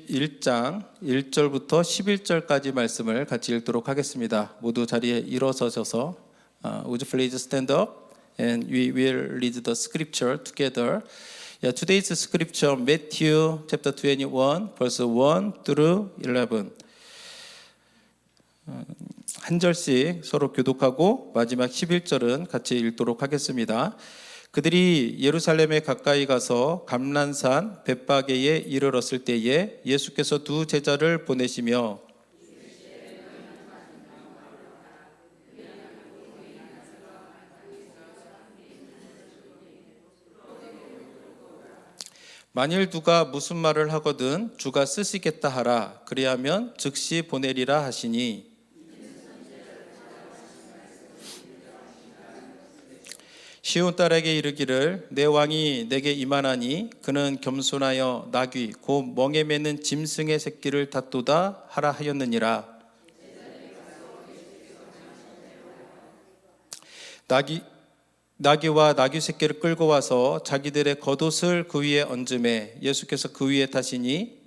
51장 1절부터 11절까지 말씀을 같이 읽도록 하겠습니다. 모두 자리에 일어서셔서 Would you please stand up and we will read the scripture together. Today's scripture Matthew chapter 21 verse 1 through 11. 한 절씩 서로 교독하고 마지막 11절은 같이 읽도록 하겠습니다. 그들이 예루살렘에 가까이 가서 감난산 벳바게에 이르렀을 때에 예수께서 두 제자를 보내시며 만일 누가 무슨 말을 하거든 주가 쓰시겠다 하라. 그리하면 즉시 보내리라 하시니 시온 딸에게 이르기를 내 왕이 내게 임하나니 그는 겸손하여 나귀 곧 멍에 매는 짐승의 새끼를 다투다 하라 하였느니라. 나귀와 나귀 새끼를 끌고 와서 자기들의 겉옷을 그 위에 얹음에 예수께서 그 위에 타시니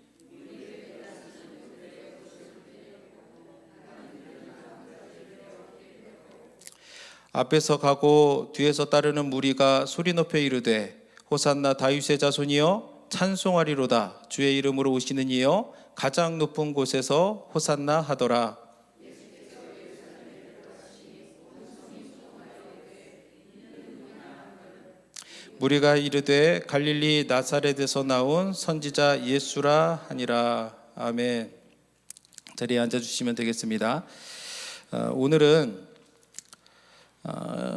앞에서 가고 뒤에서 따르는 무리가 소리 높여 이르되 호산나 다윗의 자손이여 찬송하리로다. 주의 이름으로 오시는 이여 가장 높은 곳에서 호산나 하더라. 무리가 이르되 갈릴리 나사렛에서 나온 선지자 예수라 하니라. 아멘. 자리에 앉아주시면 되겠습니다.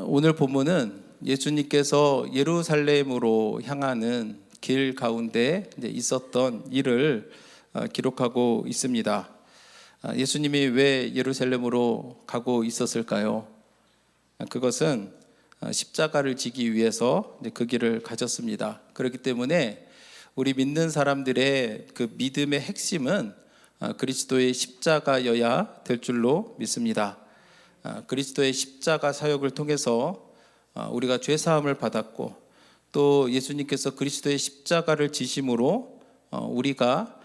오늘 본문은 예수님께서 예루살렘으로 향하는 길 가운데 있었던 일을 기록하고 있습니다. 예수님이 왜 예루살렘으로 가고 있었을까요? 그것은 십자가를 지기 위해서 그 길을 가졌습니다. 그렇기 때문에 우리 믿는 사람들의 그 믿음의 핵심은 그리스도의 십자가여야 될 줄로 믿습니다. 그리스도의 십자가 사역을 통해서 우리가 죄사함을 받았고 또 예수님께서 그리스도의 십자가를 지심으로 우리가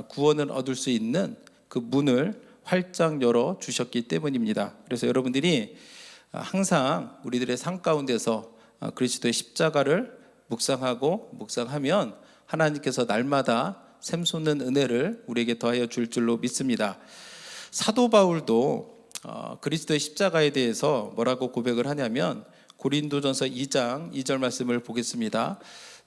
구원을 얻을 수 있는 그 문을 활짝 열어 주셨기 때문입니다. 그래서 여러분들이 항상 우리들의 삶 가운데서 그리스도의 십자가를 묵상하면 하나님께서 날마다 샘솟는 은혜를 우리에게 더하여 줄 줄로 믿습니다. 사도 바울도 그리스도의 십자가에 대해서 뭐라고 고백을 하냐면 고린도전서 2장 2절 말씀을 보겠습니다.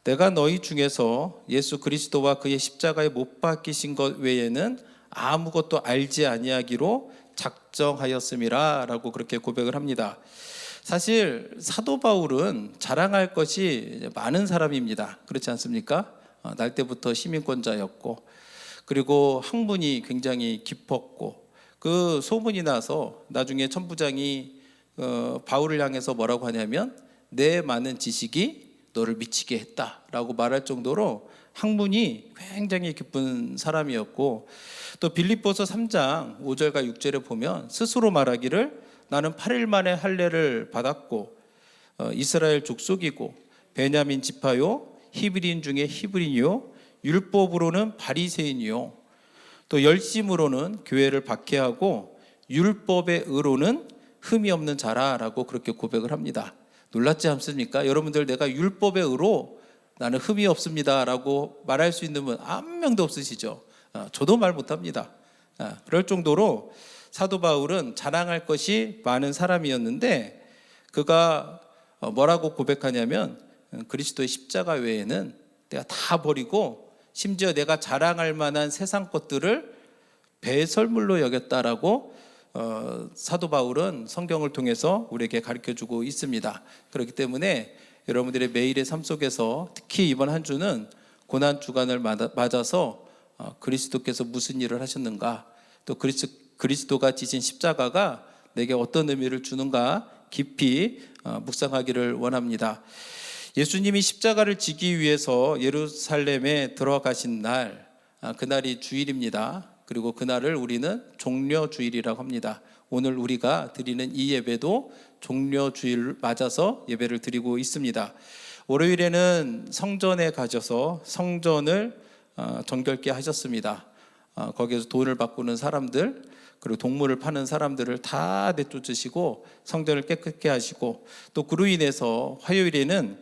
내가 너희 중에서 예수 그리스도와 그의 십자가에 못 박히신 것 외에는 아무것도 알지 아니하기로 작정하였음이라 라고 그렇게 고백을 합니다. 사실 사도 바울은 자랑할 것이 많은 사람입니다. 그렇지 않습니까? 날 때부터 시민권자였고 그리고 학문이 굉장히 깊었고 그 소문이 나서 나중에 천부장이 바울을 향해서 뭐라고 하냐면 내 많은 지식이 너를 미치게 했다라고 말할 정도로 학문이 굉장히 깊은 사람이었고 또 빌립보서 3장 5절과 6절에 보면 스스로 말하기를 나는 8일 만에 할례를 받았고 이스라엘 족속이고 베냐민 지파요 히브리인 중에 히브리인이요 율법으로는 바리새인이요 또 열심으로는 교회를 박해하고 율법의 의로는 흠이 없는 자라라고 그렇게 고백을 합니다. 놀랍지 않습니까? 여러분들 내가 율법의 의로 나는 흠이 없습니다라고 말할 수 있는 분 한 명도 없으시죠? 저도 말 못합니다. 그럴 정도로 사도 바울은 자랑할 것이 많은 사람이었는데 그가 뭐라고 고백하냐면 그리스도의 십자가 외에는 내가 다 버리고 심지어 내가 자랑할 만한 세상 것들을 배설물로 여겼다라고 사도 바울은 성경을 통해서 우리에게 가르쳐주고 있습니다. 그렇기 때문에 여러분들의 매일의 삶 속에서 특히 이번 한 주는 고난 주간을 맞아서 그리스도께서 무슨 일을 하셨는가 또 그리스도가 지신 십자가가 내게 어떤 의미를 주는가 깊이 묵상하기를 원합니다. 예수님이 십자가를 지기 위해서 예루살렘에 들어가신 날, 그날이 주일입니다. 그리고 그날을 우리는 종려주일이라고 합니다. 오늘 우리가 드리는 이 예배도 종려주일 맞아서 예배를 드리고 있습니다. 월요일에는 성전에 가셔서 성전을 정결케 하셨습니다. 거기에서 돈을 바꾸는 사람들, 그리고 동물을 파는 사람들을 다 내쫓으시고 성전을 깨끗게 하시고, 또 그로 인해서 화요일에는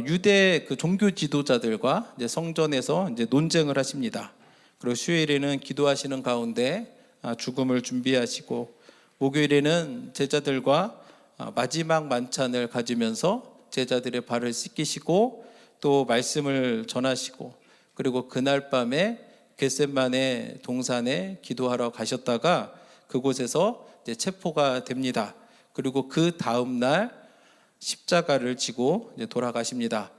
유대 그 종교 지도자들과 이제 성전에서 이제 논쟁을 하십니다. 그리고 수요일에는 기도하시는 가운데 죽음을 준비하시고, 목요일에는 제자들과 마지막 만찬을 가지면서 제자들의 발을 씻기시고 또 말씀을 전하시고, 그리고 그날 밤에 겟셋마네 동산에 기도하러 가셨다가 그곳에서 이제 체포가 됩니다. 그리고 그 다음 날 십자가를 지고 이제 돌아가십니다.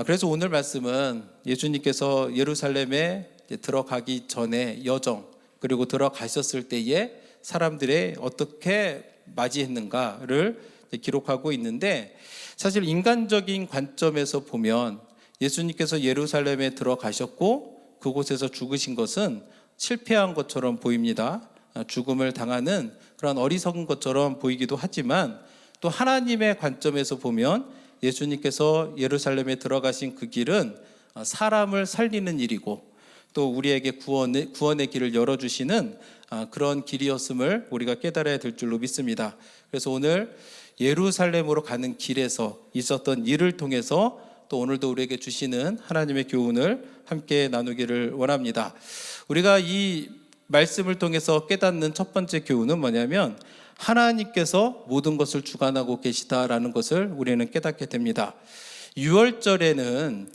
그래서 오늘 말씀은 예수님께서 예루살렘에 들어가기 전에 여정, 그리고 들어가셨을 때에 사람들의 어떻게 맞이했는가를 기록하고 있는데, 사실 인간적인 관점에서 보면 예수님께서 예루살렘에 들어가셨고 그곳에서 죽으신 것은 실패한 것처럼 보입니다. 죽음을 당하는 그런 어리석은 것처럼 보이기도 하지만, 또 하나님의 관점에서 보면 예수님께서 예루살렘에 들어가신 그 길은 사람을 살리는 일이고, 또 우리에게 구원의 길을 열어주시는 그런 길이었음을 우리가 깨달아야 될 줄로 믿습니다. 그래서 오늘 예루살렘으로 가는 길에서 있었던 일을 통해서 또 오늘도 우리에게 주시는 하나님의 교훈을 함께 나누기를 원합니다. 우리가 이 말씀을 통해서 깨닫는 첫 번째 교훈은 뭐냐면, 하나님께서 모든 것을 주관하고 계시다라는 것을 우리는 깨닫게 됩니다. 6월절에는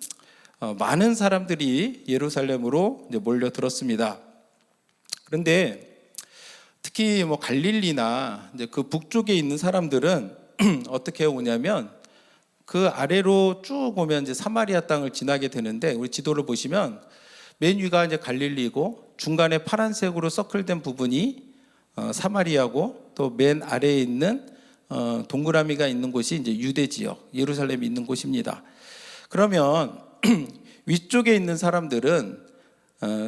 많은 사람들이 예루살렘으로 몰려들었습니다. 그런데 특히 갈릴리나 이제 그 북쪽에 있는 사람들은 어떻게 오냐면, 그 아래로 쭉 오면 이제 사마리아 땅을 지나게 되는데, 우리 지도를 보시면 맨 위가 이제 갈릴리고 중간에 파란색으로 서클된 부분이 사마리아고, 또 맨 아래에 있는 동그라미가 있는 곳이 이제 유대 지역, 예루살렘이 있는 곳입니다. 그러면 위쪽에 있는 사람들은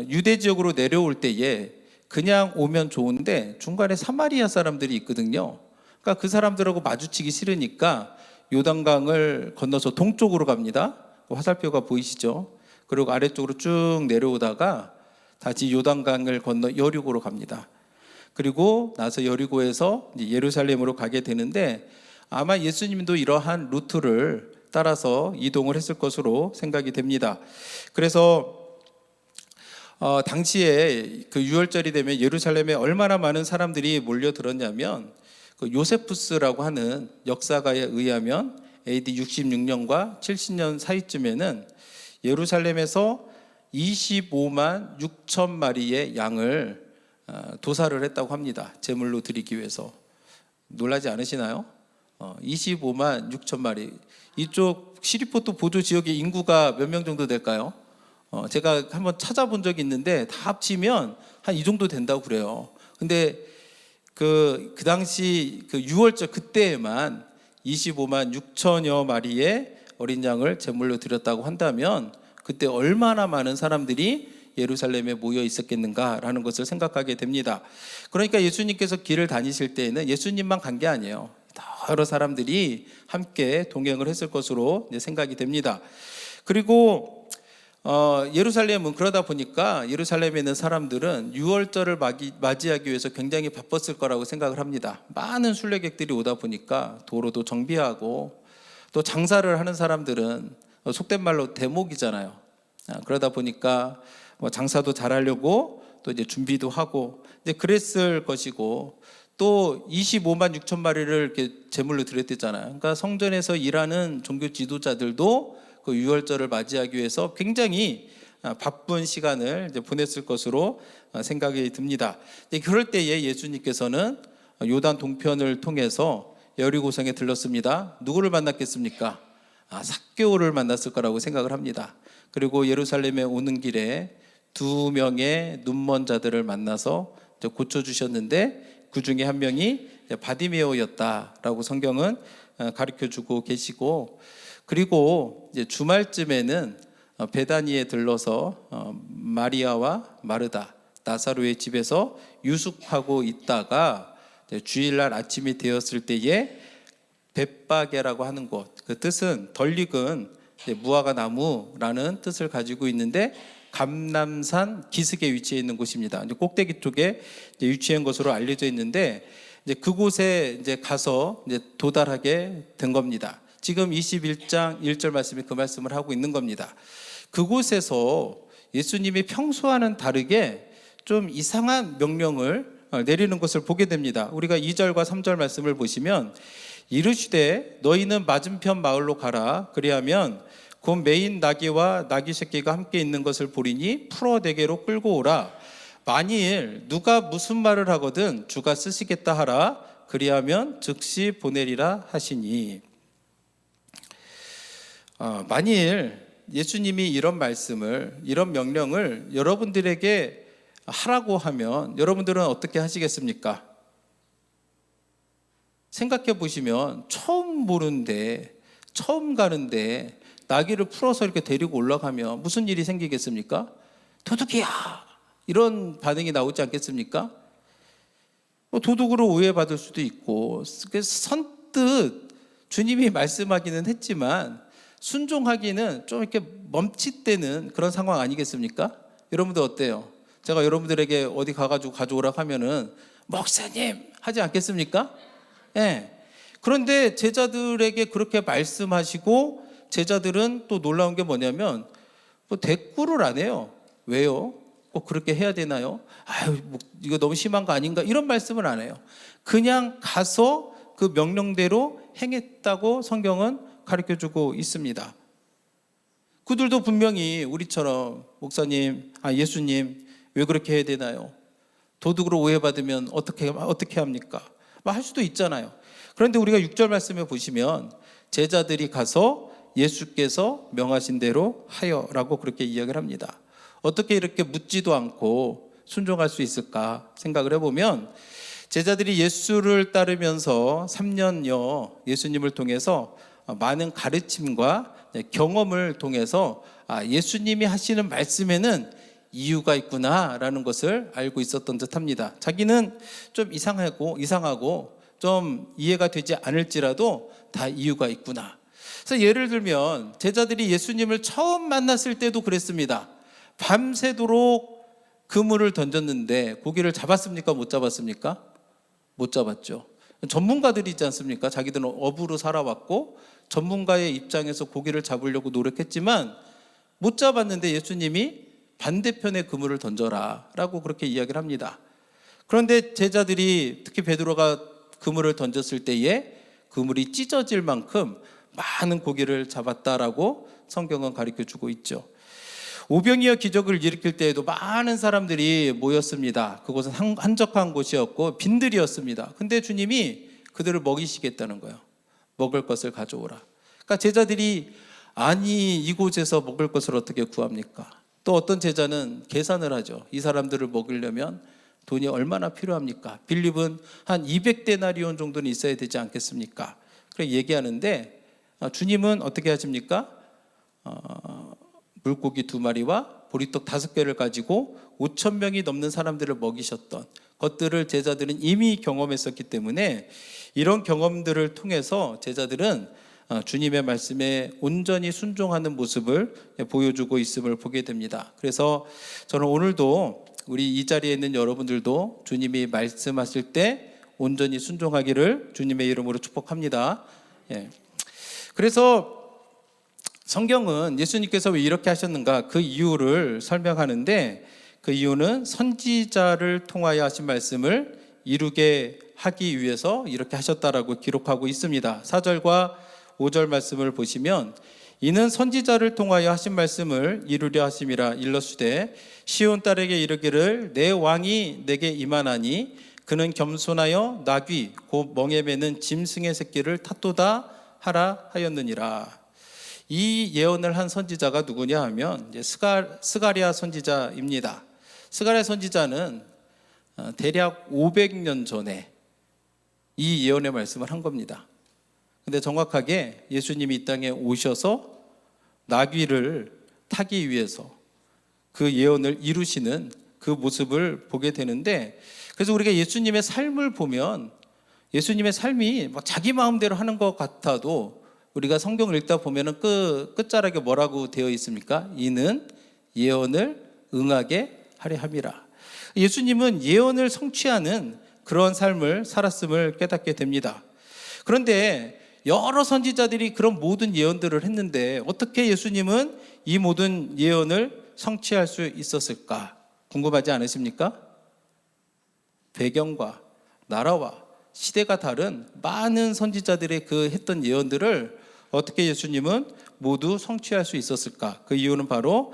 유대 지역으로 내려올 때에 그냥 오면 좋은데 중간에 사마리아 사람들이 있거든요. 그러니까 그 사람들하고 마주치기 싫으니까 요단강을 건너서 동쪽으로 갑니다. 화살표가 보이시죠? 그리고 아래쪽으로 쭉 내려오다가 다시 요단강을 건너 여리고로 갑니다. 그리고 나서 여리고에서 이제 예루살렘으로 가게 되는데, 아마 예수님도 이러한 루트를 따라서 이동을 했을 것으로 생각이 됩니다. 그래서 당시에 그 6월절이 되면 예루살렘에 얼마나 많은 사람들이 몰려들었냐면, 그 요세푸스라고 하는 역사가에 의하면 AD 66년과 70년 사이쯤에는 예루살렘에서 25만 6천 마리의 양을 도살을 했다고 합니다. 제물로 드리기 위해서. 놀라지 않으시나요? 25만 6천 마리. 이쪽 시리포트 보조 지역의 인구가 몇 명 정도 될까요? 제가 한번 찾아본 적이 있는데 다 합치면 한 이 정도 된다고 그래요. 근데 그 당시 그 6월절 그때에만 25만 6천여 마리의 어린 양을 제물로 드렸다고 한다면, 그때 얼마나 많은 사람들이 예루살렘에 모여 있었겠는가라는 것을 생각하게 됩니다. 그러니까 예수님께서 길을 다니실 때에는 예수님만 간 게 아니에요. 여러 사람들이 함께 동행을 했을 것으로 생각이 됩니다. 그리고 예루살렘은 그러다 보니까 예루살렘에 있는 사람들은 6월절을 맞이하기 위해서 굉장히 바빴을 거라고 생각을 합니다. 많은 순례객들이 오다 보니까 도로도 정비하고, 또 장사를 하는 사람들은 속된 말로 대목이잖아요. 그러다 보니까 장사도 잘하려고 또 이제 준비도 하고 이제 그랬을 것이고, 또 25만 6천 마리를 이렇게 제물로 드렸댔잖아요. 그러니까 성전에서 일하는 종교 지도자들도 그 6월절을 맞이하기 위해서 굉장히 바쁜 시간을 이제 보냈을 것으로 생각이 듭니다. 그럴 때에 예수님께서는 요단 동편을 통해서 여리고성에 들렀습니다. 누구를 만났겠습니까? 삭개오를 만났을 거라고 생각을 합니다. 그리고 예루살렘에 오는 길에 2명의 눈먼 자들을 만나서 고쳐주셨는데, 그 중에 한 명이 바디메오였다라고 성경은 가르쳐주고 계시고, 그리고 이제 주말쯤에는 베다니에 들러서 마리아와 마르다, 나사로의 집에서 유숙하고 있다가 주일날 아침이 되었을 때에 벳바게라고 하는 곳, 그 뜻은 덜 익은 무화과 나무라는 뜻을 가지고 있는데, 감람산 기슭에 위치해 있는 곳입니다. 이제 꼭대기 쪽에 이제 위치한 것으로 알려져 있는데 이제 그곳에 이제 가서 이제 도달하게 된 겁니다. 지금 21장 1절 말씀이 그 말씀을 하고 있는 겁니다. 그곳에서 예수님이 평소와는 다르게 좀 이상한 명령을 내리는 것을 보게 됩니다. 우리가 2절과 3절 말씀을 보시면 이르시되 너희는 맞은편 마을로 가라. 그리하면 곧 매인 나귀와 나귀 새끼가 함께 있는 것을 보리니 풀어 내게로 끌고 오라. 만일 누가 무슨 말을 하거든 주가 쓰시겠다 하라. 그리하면 즉시 보내리라 하시니. 만일 예수님이 이런 말씀을, 이런 명령을 여러분들에게 하라고 하면 여러분들은 어떻게 하시겠습니까? 생각해 보시면 처음 보는데, 처음 가는데 나귀를 풀어서 이렇게 데리고 올라가면 무슨 일이 생기겠습니까? 도둑이야! 이런 반응이 나오지 않겠습니까? 도둑으로 오해받을 수도 있고, 선뜻 주님이 말씀하기는 했지만 순종하기는 좀 이렇게 멈칫대는 그런 상황 아니겠습니까? 여러분들 어때요? 제가 여러분들에게 어디 가가지고 가져오라고 하면은 목사님 하지 않겠습니까? 예. 그런데 제자들에게 그렇게 말씀하시고 제자들은 또 놀라운 게 뭐냐면 대꾸를 안 해요. 왜요? 꼭 그렇게 해야 되나요? 아유, 이거 너무 심한 거 아닌가? 이런 말씀을 안 해요. 그냥 가서 그 명령대로 행했다고 성경은 가르쳐주고 있습니다. 그들도 분명히 우리처럼 목사님, 예수님 왜 그렇게 해야 되나요? 도둑으로 오해받으면 어떻게 합니까? 할 수도 있잖아요. 그런데 우리가 6절 말씀에 보시면 제자들이 가서 예수께서 명하신 대로 하여라고 그렇게 이야기를 합니다. 어떻게 이렇게 묻지도 않고 순종할 수 있을까 생각을 해보면 제자들이 예수를 따르면서 3년여 예수님을 통해서 많은 가르침과 경험을 통해서 예수님이 하시는 말씀에는 이유가 있구나라는 것을 알고 있었던 듯합니다. 자기는 좀 이상하고 좀 이해가 되지 않을지라도 다 이유가 있구나. 그래서 예를 들면 제자들이 예수님을 처음 만났을 때도 그랬습니다. 밤새도록 그물을 던졌는데 고기를 잡았습니까? 못 잡았습니까? 못 잡았죠. 전문가들이지 않습니까? 자기들은 어부로 살아왔고 전문가의 입장에서 고기를 잡으려고 노력했지만 못 잡았는데 예수님이 반대편에 그물을 던져라 라고 그렇게 이야기를 합니다. 그런데 제자들이 특히 베드로가 그물을 던졌을 때에 그물이 찢어질 만큼 많은 고기를 잡았다라고 성경은 가르쳐주고 있죠. 오병이어 기적을 일으킬 때에도 많은 사람들이 모였습니다. 그곳은 한적한 곳이었고 빈들이었습니다. 근데 주님이 그들을 먹이시겠다는 거예요. 먹을 것을 가져오라. 그러니까 제자들이 아니 이곳에서 먹을 것을 어떻게 구합니까? 또 어떤 제자는 계산을 하죠. 이 사람들을 먹이려면 돈이 얼마나 필요합니까? 빌립은 한 200데나리온 정도는 있어야 되지 않겠습니까? 그렇게 얘기하는데 주님은 어떻게 하십니까? 물고기 2마리와 보리떡 5개를 가지고 5,000명이 넘는 사람들을 먹이셨던 것들을 제자들은 이미 경험했었기 때문에 이런 경험들을 통해서 제자들은 주님의 말씀에 온전히 순종하는 모습을 보여주고 있음을 보게 됩니다. 그래서 저는 오늘도 우리 이 자리에 있는 여러분들도 주님이 말씀하실 때 온전히 순종하기를 주님의 이름으로 축복합니다. 그래서 성경은 예수님께서 왜 이렇게 하셨는가 그 이유를 설명하는데 그 이유는 선지자를 통하여 하신 말씀을 이루게 하기 위해서 이렇게 하셨다라고 기록하고 있습니다. 4절과 5절 말씀을 보시면 이는 선지자를 통하여 하신 말씀을 이루려 하심이라 일러주되 시온 딸에게 이르기를 내 왕이 내게 임하나니 그는 겸손하여 나귀 곧 멍에 매는 짐승의 새끼를 탔도다 하라 하였느니라. 이 예언을 한 선지자가 누구냐 하면 이제 스가랴 선지자입니다. 스가랴 선지자는 대략 500년 전에 이 예언의 말씀을 한 겁니다. 근데 정확하게 예수님이 이 땅에 오셔서 나귀를 타기 위해서 그 예언을 이루시는 그 모습을 보게 되는데, 그래서 우리가 예수님의 삶을 보면 예수님의 삶이 막 자기 마음대로 하는 것 같아도 우리가 성경을 읽다 보면은 끝자락에 뭐라고 되어 있습니까? 이는 예언을 응하게 하려 함이라. 예수님은 예언을 성취하는 그런 삶을 살았음을 깨닫게 됩니다. 그런데 여러 선지자들이 그런 모든 예언들을 했는데 어떻게 예수님은 이 모든 예언을 성취할 수 있었을까? 궁금하지 않으십니까? 배경과 나라와 시대가 다른 많은 선지자들의 그 했던 예언들을 어떻게 예수님은 모두 성취할 수 있었을까? 그 이유는 바로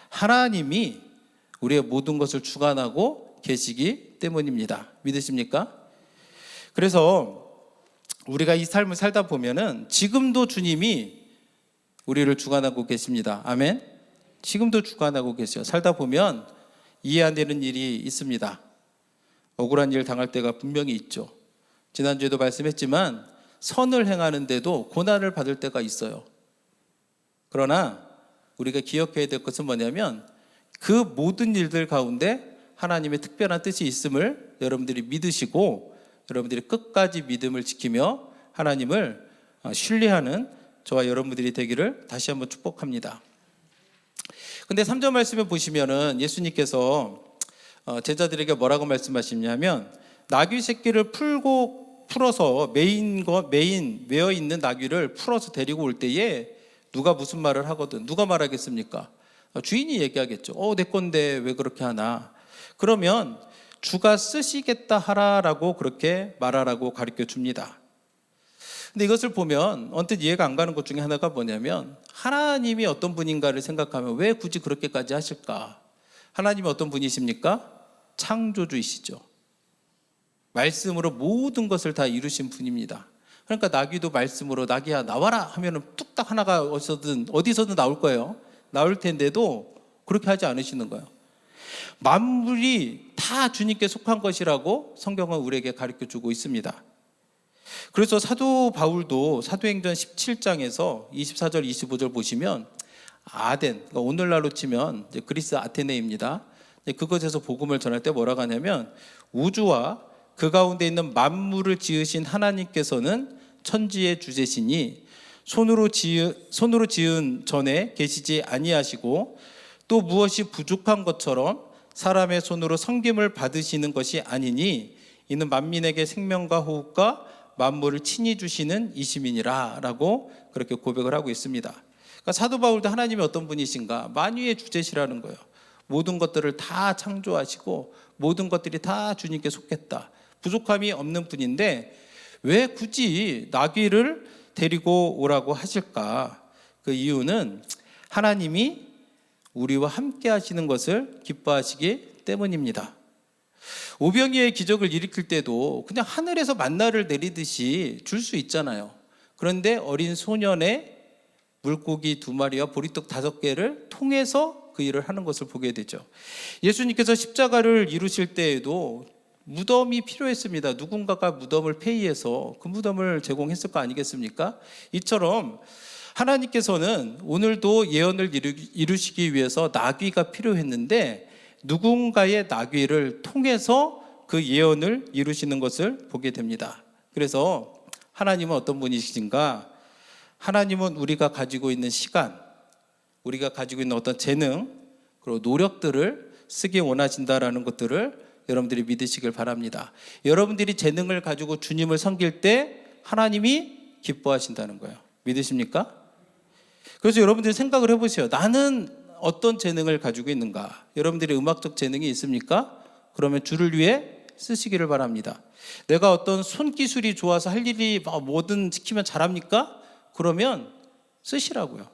하나님이 우리의 모든 것을 주관하고 계시기 때문입니다. 믿으십니까? 그래서 우리가 이 삶을 살다 보면은 지금도 주님이 우리를 주관하고 계십니다. 아멘. 지금도 주관하고 계셔요. 살다 보면 이해 안 되는 일이 있습니다. 억울한 일 당할 때가 분명히 있죠. 지난주에도 말씀했지만 선을 행하는데도 고난을 받을 때가 있어요. 그러나 우리가 기억해야 될 것은 뭐냐면 그 모든 일들 가운데 하나님의 특별한 뜻이 있음을 여러분들이 믿으시고 여러분들이 끝까지 믿음을 지키며 하나님을 신뢰하는 저와 여러분들이 되기를 다시 한번 축복합니다. 근데 3절 말씀에 보시면은 예수님께서 제자들에게 뭐라고 말씀하시냐면 나귀 새끼를 풀어서 매여 있는 나귀를 풀어서 데리고 올 때에 누가 무슨 말을 하거든 누가 말하겠습니까? 주인이 얘기하겠죠. 내 건데 왜 그렇게 하나? 그러면 주가 쓰시겠다 하라라고 그렇게 말하라고 가르쳐 줍니다. 근데 이것을 보면 언뜻 이해가 안 가는 것 중에 하나가 뭐냐면 하나님이 어떤 분인가를 생각하면 왜 굳이 그렇게까지 하실까? 하나님이 어떤 분이십니까? 창조주이시죠. 말씀으로 모든 것을 다 이루신 분입니다. 그러니까 나귀도 말씀으로 나귀야 나와라 하면은 뚝딱 하나가 어디서든 나올 거예요. 나올 텐데도 그렇게 하지 않으시는 거예요. 만물이 다 주님께 속한 것이라고 성경은 우리에게 가르쳐주고 있습니다. 그래서 사도 바울도 사도행전 17장에서 24절 25절 보시면 아덴, 그러니까 오늘날로 치면 그리스 아테네입니다. 그것에서 복음을 전할 때 뭐라고 하냐면 우주와 그 가운데 있는 만물을 지으신 하나님께서는 천지의 주제시니 손으로 지은 전에 계시지 아니하시고 또 무엇이 부족한 것처럼 사람의 손으로 섬김을 받으시는 것이 아니니 이는 만민에게 생명과 호흡과 만물을 친히 주시는 이심이니라 라고 그렇게 고백을 하고 있습니다. 그러니까 사도 바울도 하나님이 어떤 분이신가? 만유의 주제시라는 거예요. 모든 것들을 다 창조하시고 모든 것들이 다 주님께 속했다. 부족함이 없는 분인데 왜 굳이 나귀를 데리고 오라고 하실까? 그 이유는 하나님이 우리와 함께 하시는 것을 기뻐하시기 때문입니다. 오병이의 기적을 일으킬 때도 그냥 하늘에서 만나를 내리듯이 줄 수 있잖아요. 그런데 어린 소년의 물고기 2마리와 보리떡 5개를 통해서 그 일을 하는 것을 보게 되죠. 예수님께서 십자가를 이루실 때에도 무덤이 필요했습니다. 누군가가 무덤을 폐위해서 그 무덤을 제공했을 거 아니겠습니까? 이처럼 하나님께서는 오늘도 예언을 이루시기 위해서 나귀가 필요했는데 누군가의 나귀를 통해서 그 예언을 이루시는 것을 보게 됩니다. 그래서 하나님은 어떤 분이신가? 하나님은 우리가 가지고 있는 시간, 우리가 가지고 있는 어떤 재능, 그리고 노력들을 쓰기 원하신다라는 것들을 여러분들이 믿으시길 바랍니다. 여러분들이 재능을 가지고 주님을 섬길 때 하나님이 기뻐하신다는 거예요. 믿으십니까? 그래서 여러분들이 생각을 해보세요. 나는 어떤 재능을 가지고 있는가? 여러분들이 음악적 재능이 있습니까? 그러면 주를 위해 쓰시기를 바랍니다. 내가 어떤 손기술이 좋아서 할 일이 뭐든 시키면 잘합니까? 그러면 쓰시라고요.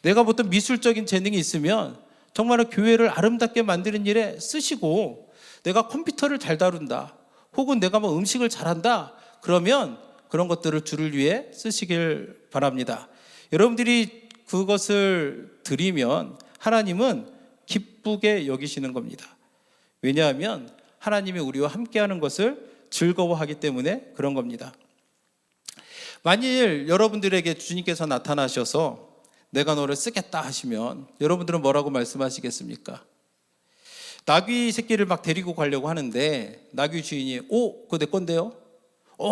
내가 어떤 미술적인 재능이 있으면 정말 교회를 아름답게 만드는 일에 쓰시고, 내가 컴퓨터를 잘 다룬다, 혹은 내가 음식을 잘한다, 그러면 그런 것들을 주를 위해 쓰시길 바랍니다. 여러분들이 그것을 드리면 하나님은 기쁘게 여기시는 겁니다. 왜냐하면 하나님이 우리와 함께하는 것을 즐거워하기 때문에 그런 겁니다. 만일 여러분들에게 주님께서 나타나셔서 내가 너를 쓰겠다 하시면 여러분들은 뭐라고 말씀하시겠습니까? 나귀 새끼를 막 데리고 가려고 하는데 나귀 주인이 그거 내 건데요?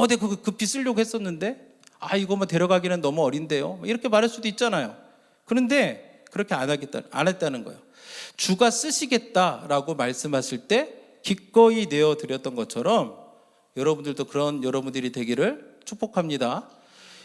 내가 그거 급히 쓰려고 했었는데 이거 데려가기는 너무 어린데요? 이렇게 말할 수도 있잖아요. 그런데 그렇게 안 했다는 거예요. 주가 쓰시겠다라고 말씀하실 때 기꺼이 내어드렸던 것처럼 여러분들도 그런 여러분들이 되기를 축복합니다.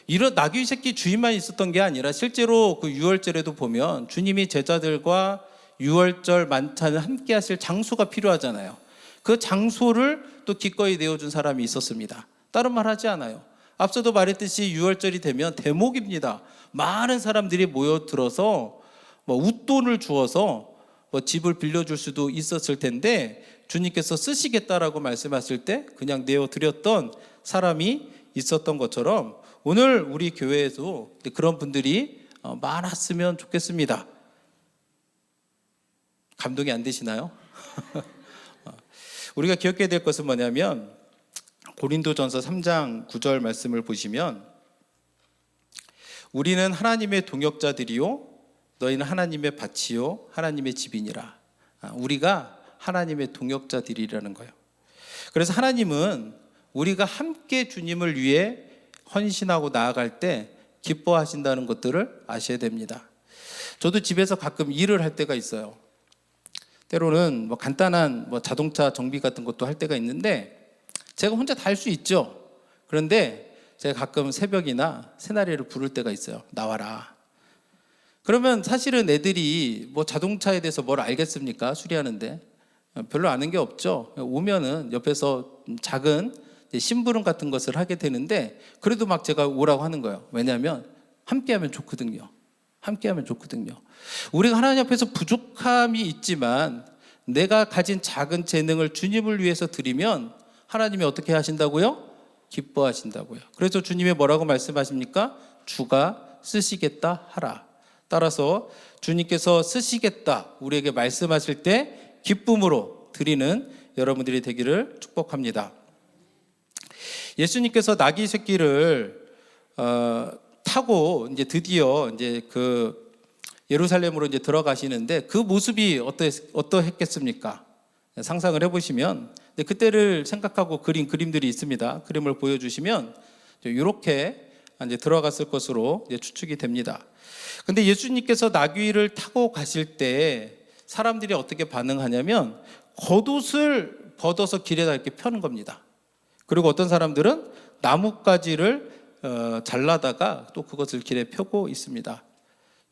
이런 나귀 새끼 주인만 있었던 게 아니라 실제로 그 유월절에도 보면 주님이 제자들과 유월절 만찬을 함께 하실 장소가 필요하잖아요. 그 장소를 또 기꺼이 내어준 사람이 있었습니다. 다른 말 하지 않아요. 앞서도 말했듯이 유월절이 되면 대목입니다. 많은 사람들이 모여들어서 웃돈을 주어서 집을 빌려줄 수도 있었을 텐데 주님께서 쓰시겠다라고 말씀하실 때 그냥 내어드렸던 사람이 있었던 것처럼 오늘 우리 교회에도 그런 분들이 많았으면 좋겠습니다. 감동이 안 되시나요? 우리가 기억해야 될 것은 뭐냐면 고린도전서 3장 9절 말씀을 보시면 우리는 하나님의 동역자들이요 너희는 하나님의 밭이요 하나님의 집이니라. 우리가 하나님의 동역자들이라는 거예요. 그래서 하나님은 우리가 함께 주님을 위해 헌신하고 나아갈 때 기뻐하신다는 것들을 아셔야 됩니다. 저도 집에서 가끔 일을 할 때가 있어요. 때로는 간단한 자동차 정비 같은 것도 할 때가 있는데 제가 혼자 다 할 수 있죠. 그런데 제가 가끔 새벽이나 새나리를 부를 때가 있어요. 나와라. 그러면 사실은 애들이 자동차에 대해서 뭘 알겠습니까? 수리하는데 별로 아는 게 없죠. 오면은 옆에서 작은 심부름 같은 것을 하게 되는데 그래도 제가 오라고 하는 거예요. 왜냐하면 함께하면 좋거든요. 함께하면 좋거든요. 우리가 하나님 앞에서 부족함이 있지만 내가 가진 작은 재능을 주님을 위해서 드리면 하나님이 어떻게 하신다고요? 기뻐하신다고요. 그래서 주님이 뭐라고 말씀하십니까? 주가 쓰시겠다 하라. 따라서 주님께서 쓰시겠다 우리에게 말씀하실 때 기쁨으로 드리는 여러분들이 되기를 축복합니다. 예수님께서 나귀 새끼를 타고 이제 드디어 그 예루살렘으로 들어가시는데 그 모습이 어떠했겠습니까? 상상을 해보시면 그때를 생각하고 그린 그림들이 있습니다. 그림을 보여주시면 이렇게 이제 들어갔을 것으로 추측이 됩니다. 근데 예수님께서 나귀를 타고 가실 때 사람들이 어떻게 반응하냐면 겉옷을 벗어서 길에다 이렇게 펴는 겁니다. 그리고 어떤 사람들은 나뭇가지를 잘라다가 또 그것을 길에 펴고 있습니다.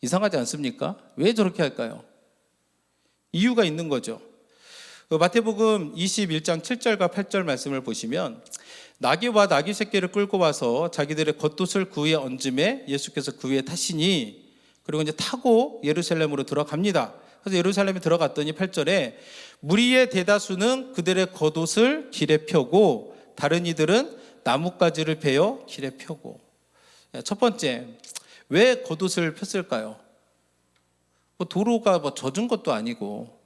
이상하지 않습니까? 왜 저렇게 할까요? 이유가 있는 거죠. 마태복음 21장 7절과 8절 말씀을 보시면 나귀와 나귀 새끼를 끌고 와서 자기들의 겉옷을 그 위에 얹음에 예수께서 그 위에 타시니 그리고 이제 타고 예루살렘으로 들어갑니다. 그래서 예루살렘에 들어갔더니 8절에 무리의 대다수는 그들의 겉옷을 길에 펴고 다른 이들은 나뭇가지를 베어 길에 펴고. 첫 번째, 왜 겉옷을 폈을까요? 도로가 젖은 것도 아니고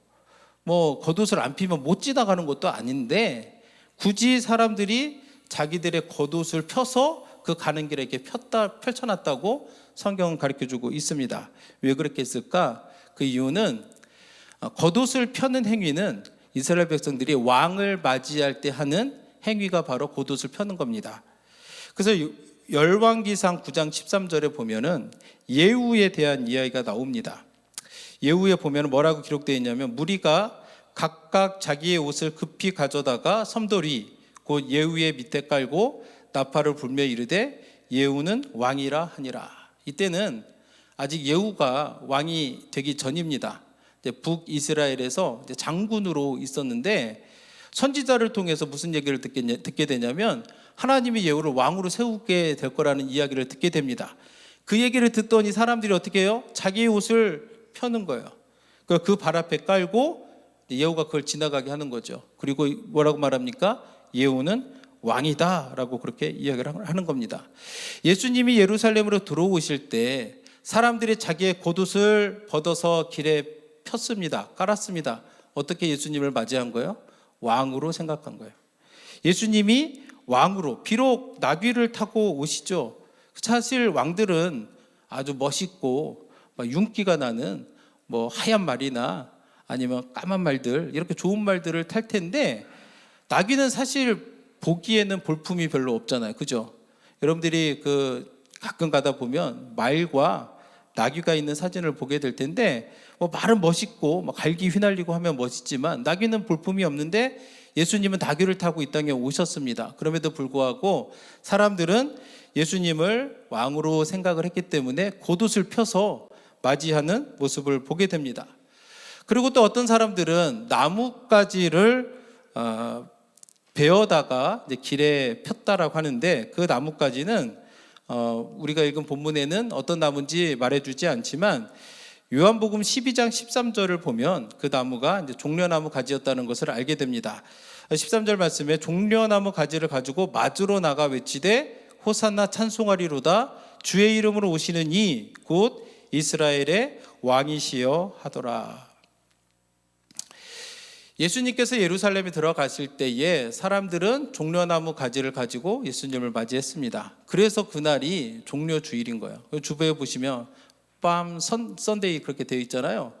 겉옷을 안 피면 못 지나가는 것도 아닌데 굳이 사람들이 자기들의 겉옷을 펴서 그 가는 길에 이렇게 펼쳐놨다고 성경은 가르쳐주고 있습니다. 왜 그렇게 했을까? 그 이유는 겉옷을 펴는 행위는 이스라엘 백성들이 왕을 맞이할 때 하는 행위가 바로 겉옷을 펴는 겁니다. 그래서 열왕기상 9장 13절에 보면은 예후에 대한 이야기가 나옵니다. 예후에 보면 뭐라고 기록되어 있냐면 무리가 각각 자기의 옷을 급히 가져다가 섬돌이 곧 예후의 밑에 깔고 나팔을 불며 이르되 예후는 왕이라 하니라. 이때는 아직 예후가 왕이 되기 전입니다. 북이스라엘에서 장군으로 있었는데 선지자를 통해서 무슨 얘기를 듣게 되냐면 하나님이 예후를 왕으로 세우게 될 거라는 이야기를 듣게 됩니다. 그 얘기를 듣더니 사람들이 어떻게 해요? 자기의 옷을 펴는 거예요. 그 발 앞에 깔고 예후가 그걸 지나가게 하는 거죠. 그리고 뭐라고 말합니까? 예후는 왕이다 라고 그렇게 이야기를 하는 겁니다. 예수님이 예루살렘으로 들어오실 때 사람들이 자기의 겉옷을 벗어서 길에 폈습니다. 깔았습니다. 어떻게 예수님을 맞이한 거예요? 왕으로 생각한 거예요. 예수님이 왕으로, 비록 나귀를 타고 오시죠. 사실 왕들은 아주 멋있고 윤기가 나는 하얀 말이나 아니면 까만 말들, 이렇게 좋은 말들을 탈 텐데 나귀는 사실 보기에는 볼품이 별로 없잖아요. 그죠? 여러분들이 가끔 가다 보면 말과 나귀가 있는 사진을 보게 될 텐데, 말은 멋있고 갈기 휘날리고 하면 멋있지만 나귀는 볼품이 없는데 예수님은 나귀를 타고 이 땅에 오셨습니다. 그럼에도 불구하고 사람들은 예수님을 왕으로 생각을 했기 때문에 겉옷을 펴서 맞이하는 모습을 보게 됩니다. 그리고 또 어떤 사람들은 나뭇가지를 베어다가 이제 길에 폈다라고 하는데, 그 나뭇가지는 우리가 읽은 본문에는 어떤 나무인지 말해주지 않지만 요한복음 12장 13절을 보면 그 나무가 이제 종려나무 가지였다는 것을 알게 됩니다. 13절 말씀에 종려나무 가지를 가지고 마주로 나가 외치되 호산나 찬송하리로다 주의 이름으로 오시는 이 곧 이스라엘의 왕이시여 하더라. 예수님께서 예루살렘에 들어가실 때에 사람들은 종려나무 가지를 가지고 예수님을 맞이했습니다. 그래서 그날이 종려주일인 거예요. 주보에 보시면 밤 선데이 그렇게 되어 있잖아요.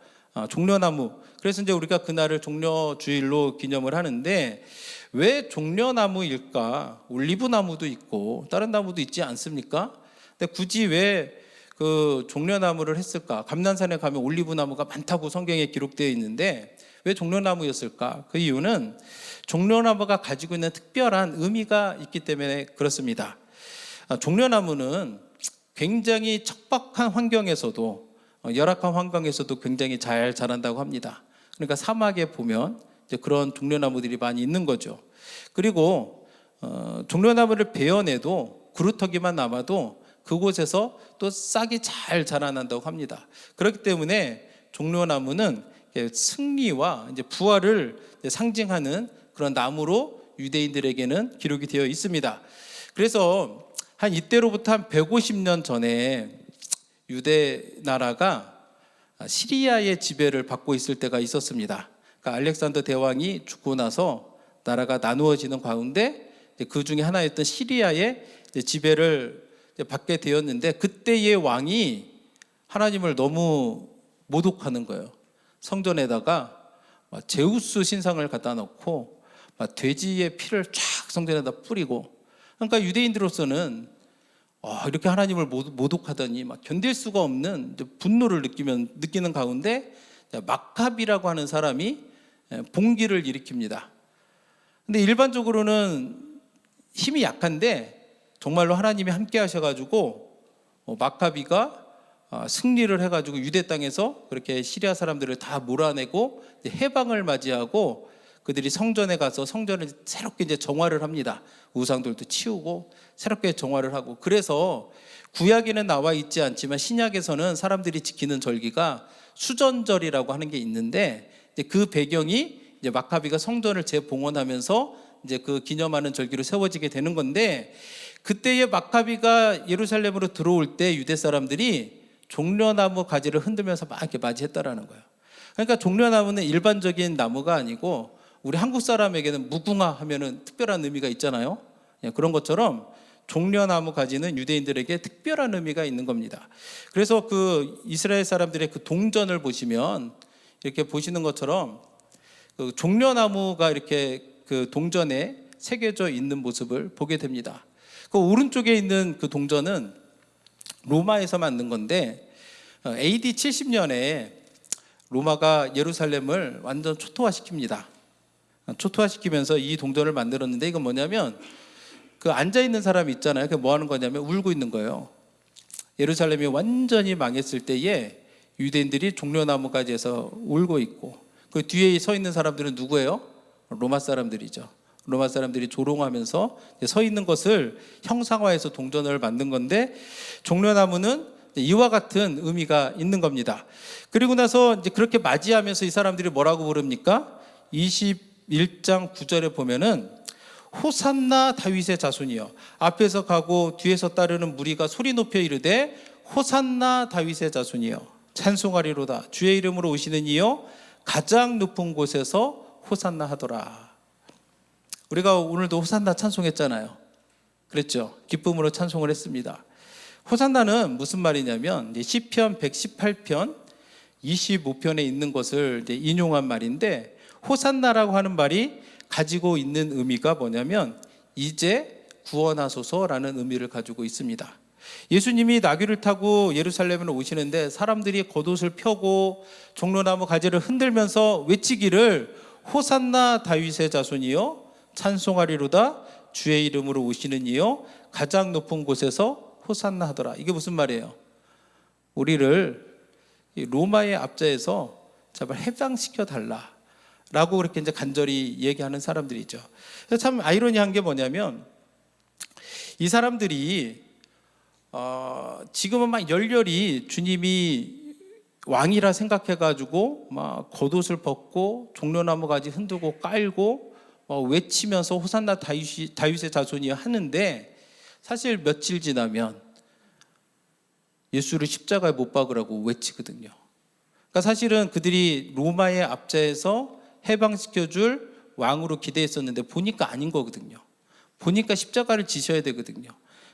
종려나무. 그래서 이제 우리가 그날을 종려주일로 기념을 하는데, 왜 종려나무일까? 올리브나무도 있고 다른 나무도 있지 않습니까? 근데 굳이 왜 그 종려나무를 했을까? 감난산에 가면 올리브나무가 많다고 성경에 기록되어 있는데 왜 종려나무였을까? 그 이유는 종려나무가 가지고 있는 특별한 의미가 있기 때문에 그렇습니다. 종려나무는 굉장히 척박한 환경에서도, 열악한 환경에서도 굉장히 잘 자란다고 합니다. 그러니까 사막에 보면 이제 그런 종려나무들이 많이 있는 거죠. 그리고 종려나무를 베어내도 구루터기만 남아도 그곳에서 또 싹이 잘 자라난다고 합니다. 그렇기 때문에 종려나무는 승리와 이제 부활을 상징하는 그런 나무로 유대인들에게는 기록이 되어 있습니다. 그래서 한 이때로부터 한 150년 전에 유대 나라가 시리아의 지배를 받고 있을 때가 있었습니다. 그러니까 알렉산더 대왕이 죽고 나서 나라가 나누어지는 가운데 그 중에 하나였던 시리아의 지배를 받게 되었는데, 그때의 왕이 하나님을 너무 모독하는 거예요. 성전에다가 제우스 신상을 갖다 놓고 돼지의 피를 쫙 성전에다 뿌리고, 그러니까 유대인들로서는 이렇게 하나님을 모독하다니 견딜 수가 없는 분노를 느끼는 가운데 마카비라고 하는 사람이 봉기를 일으킵니다. 근데 일반적으로는 힘이 약한데 정말로 하나님이 함께 하셔가지고 마카비가 승리를 해가지고 유대 땅에서 그렇게 시리아 사람들을 다 몰아내고 해방을 맞이하고 그들이 성전에 가서 성전을 새롭게 이제 정화를 합니다. 우상들도 치우고 새롭게 정화를 하고. 그래서 구약에는 나와 있지 않지만 신약에서는 사람들이 지키는 절기가 수전절이라고 하는 게 있는데, 이제 그 배경이 이제 마카비가 성전을 재봉헌하면서 이제 그 기념하는 절기로 세워지게 되는 건데, 그때의 마카비가 예루살렘으로 들어올 때 유대 사람들이 종려나무 가지를 흔들면서 막 이렇게 맞이했다라는 거예요. 그러니까 종려나무는 일반적인 나무가 아니고 우리 한국 사람에게는 무궁화 하면은 특별한 의미가 있잖아요. 그런 것처럼 종려나무 가지는 유대인들에게 특별한 의미가 있는 겁니다. 그래서 그 이스라엘 사람들의 그 동전을 보시면 이렇게 보시는 것처럼 그 종려나무가 이렇게 그 동전에 새겨져 있는 모습을 보게 됩니다. 그 오른쪽에 있는 그 동전은 로마에서 만든 건데, AD 70년에 로마가 예루살렘을 완전 초토화시킵니다. 초토화시키면서 이 동전을 만들었는데, 이건 뭐냐면 그 앉아있는 사람이 있잖아요. 그게 뭐 하는 거냐면 울고 있는 거예요. 예루살렘이 완전히 망했을 때에 유대인들이 종려나무까지해서 울고 있고, 그 뒤에 서 있는 사람들은 누구예요? 로마 사람들이죠. 로마 사람들이 조롱하면서 서 있는 것을 형상화해서 동전을 만든 건데, 종려나무는 이와 같은 의미가 있는 겁니다. 그리고 나서 이제 그렇게 맞이하면서 이 사람들이 뭐라고 부릅니까? 21장 9절에 보면은 호산나 다윗의 자손이여, 앞에서 가고 뒤에서 따르는 무리가 소리 높여 이르되 호산나 다윗의 자손이여 찬송하리로다 주의 이름으로 오시는 이여 가장 높은 곳에서 호산나 하더라. 우리가 오늘도 호산나 찬송했잖아요. 그랬죠? 기쁨으로 찬송을 했습니다. 호산나는 무슨 말이냐면 시편 118편 25편에 있는 것을 인용한 말인데, 호산나라고 하는 말이 가지고 있는 의미가 뭐냐면 이제 구원하소서라는 의미를 가지고 있습니다. 예수님이 나귀를 타고 예루살렘으로 오시는데 사람들이 겉옷을 펴고 종려나무 가지를 흔들면서 외치기를 호산나 다윗의 자손이여 찬송하리로다 주의 이름으로 오시는 이여 가장 높은 곳에서 호산나 하더라. 이게 무슨 말이에요? 우리를 로마의 압제에서 제발 해방시켜 달라라고 그렇게 이제 간절히 얘기하는 사람들이죠. 그래서 참 아이러니한 게 뭐냐면 이 사람들이 지금은 막 열렬히 주님이 왕이라 생각해가지고 막 겉옷을 벗고 종려나무 가지 흔들고 깔고 외치면서 호산나 다윗의 자손이야 하는데 사실 며칠 지나면 예수를 십자가에 못 박으라고 외치거든요. 그러니까 사실은 그들이 로마의 압제에서 해방시켜줄 왕으로 기대했었는데 보니까 아닌 거거든요. 보니까 십자가를 지셔야 되거든요.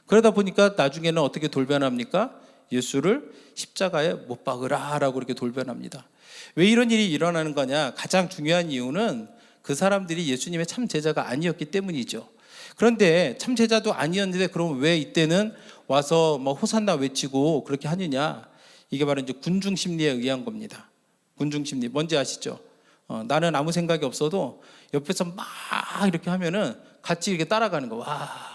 그러다 보니까 나중에는 어떻게 돌변합니까? 예수를 십자가에 못 박으라 라고 이렇게 돌변합니다. 왜 이런 일이 일어나는 거냐? 가장 중요한 이유는 그 사람들이 예수님의 참 제자가 아니었기 때문이죠. 그런데 참 제자도 아니었는데 그럼 왜 이때는 와서 호산나 외치고 그렇게 하느냐? 이게 바로 이제 군중 심리에 의한 겁니다. 군중 심리 뭔지 아시죠? 나는 아무 생각이 없어도 옆에서 막 이렇게 하면은 같이 이렇게 따라가는 거. 와.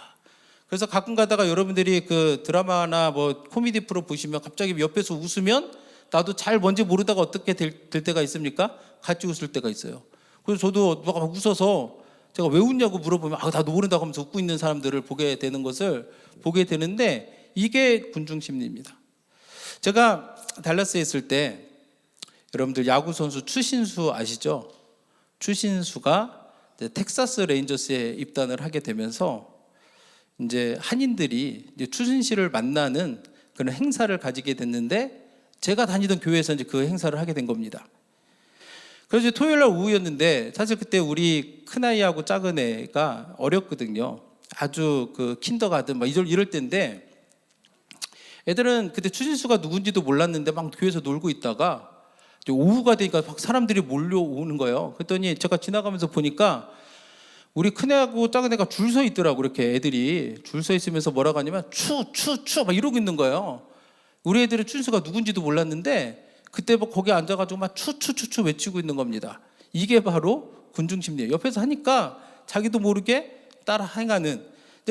그래서 가끔 가다가 여러분들이 그 드라마나 코미디 프로 보시면 갑자기 옆에서 웃으면 나도 잘 뭔지 모르다가 어떻게 될 때가 있습니까? 같이 웃을 때가 있어요. 그래서 저도 누가 막 웃어서 제가 왜 웃냐고 물어보면 나도 모른다고 하면서 웃고 있는 사람들을 보게 되는 것을 보게 되는데 이게 군중 심리입니다. 제가 달라스에 있을 때 여러분들 야구 선수 추신수 아시죠? 추신수가 텍사스 레인저스에 입단을 하게 되면서 이제 한인들이 이제 추신수를 만나는 그런 행사를 가지게 됐는데 제가 다니던 교회에서 이제 그 행사를 하게 된 겁니다. 그래서 이제 토요일 날 오후였는데 사실 그때 우리 큰아이하고 작은애가 어렸거든요. 아주 그 킨더가든 이럴 때인데 애들은 그때 추신수가 누군지도 몰랐는데 막 교회에서 놀고 있다가 오후가 되니까 막 사람들이 몰려오는 거예요. 그랬더니 제가 지나가면서 보니까 우리 큰애하고 작은애가 줄 서 있더라고. 이렇게 애들이 줄 서 있으면서 뭐라고 하냐면 추 막 이러고 있는 거예요. 우리 애들은 추신수가 누군지도 몰랐는데 그때 거기 앉아가지고 막 추 외치고 있는 겁니다. 이게 바로 군중 심리예요. 옆에서 하니까 자기도 모르게 따라 행하는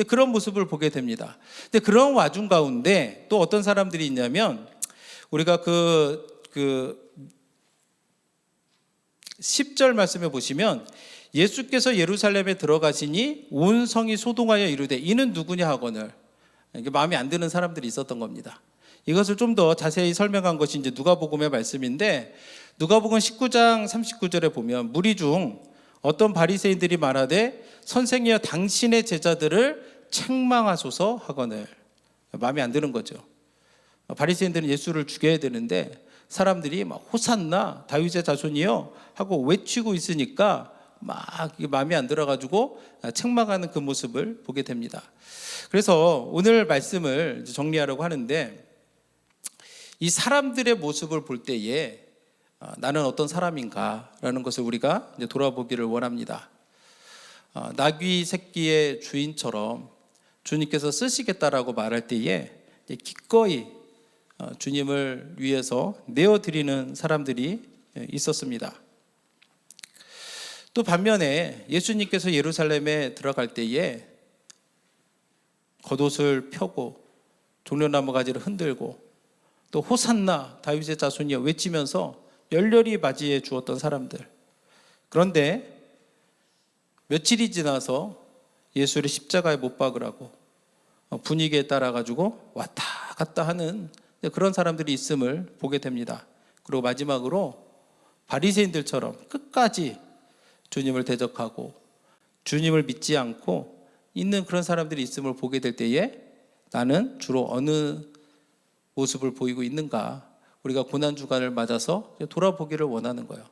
그런 모습을 보게 됩니다. 근데 그런 와중 가운데 또 어떤 사람들이 있냐면 우리가 그 10절 말씀에 보시면 예수께서 예루살렘에 들어가시니 온 성이 소동하여 이르되 이는 누구냐 하거늘 이게 마음에 안 드는 사람들이 있었던 겁니다. 이것을 좀 더 자세히 설명한 것이 이제 누가복음의 말씀인데 누가복음 19장 39절에 보면 무리 중 어떤 바리새인들이 말하되 선생이여 당신의 제자들을 책망하소서 하거늘 마음에 안 드는 거죠. 바리새인들은 예수를 죽여야 되는데 사람들이 막 호산나 다윗의 자손이여 하고 외치고 있으니까 막 마음에 안 들어가지고 책망하는 그 모습을 보게 됩니다. 그래서 오늘 말씀을 정리하려고 하는데 이 사람들의 모습을 볼 때에 나는 어떤 사람인가라는 것을 우리가 이제 돌아보기를 원합니다. 나귀 새끼의 주인처럼 주님께서 쓰시겠다라고 말할 때에 기꺼이 주님을 위해서 내어드리는 사람들이 있었습니다. 또 반면에 예수님께서 예루살렘에 들어갈 때에 겉옷을 펴고 종려나무 가지를 흔들고 또 호산나 다윗의 자손이여 외치면서 열렬히 맞이해 주었던 사람들. 그런데 며칠이 지나서 예수를 십자가에 못 박으라고 분위기에 따라 가지고 왔다 갔다 하는 그런 사람들이 있음을 보게 됩니다. 그리고 마지막으로 바리새인들처럼 끝까지 주님을 대적하고 주님을 믿지 않고 있는 그런 사람들이 있음을 보게 될 때에 나는 주로 어느 모습을 보이고 있는가, 우리가 고난주간을 맞아서 돌아보기를 원하는 거예요.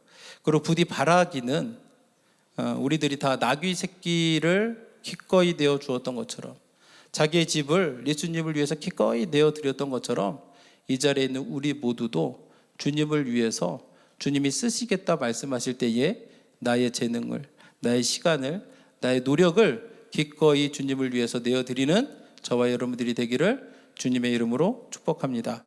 그리고 부디 바라기는 우리들이 다 나귀 새끼를 기꺼이 내어 주었던 것처럼 자기의 집을 예수님을 위해서 기꺼이 내어 드렸던 것처럼 이 자리에 있는 우리 모두도 주님을 위해서 주님이 쓰시겠다 말씀하실 때에 나의 재능을, 나의 시간을, 나의 노력을 기꺼이 주님을 위해서 내어드리는 저와 여러분들이 되기를 주님의 이름으로 축복합니다.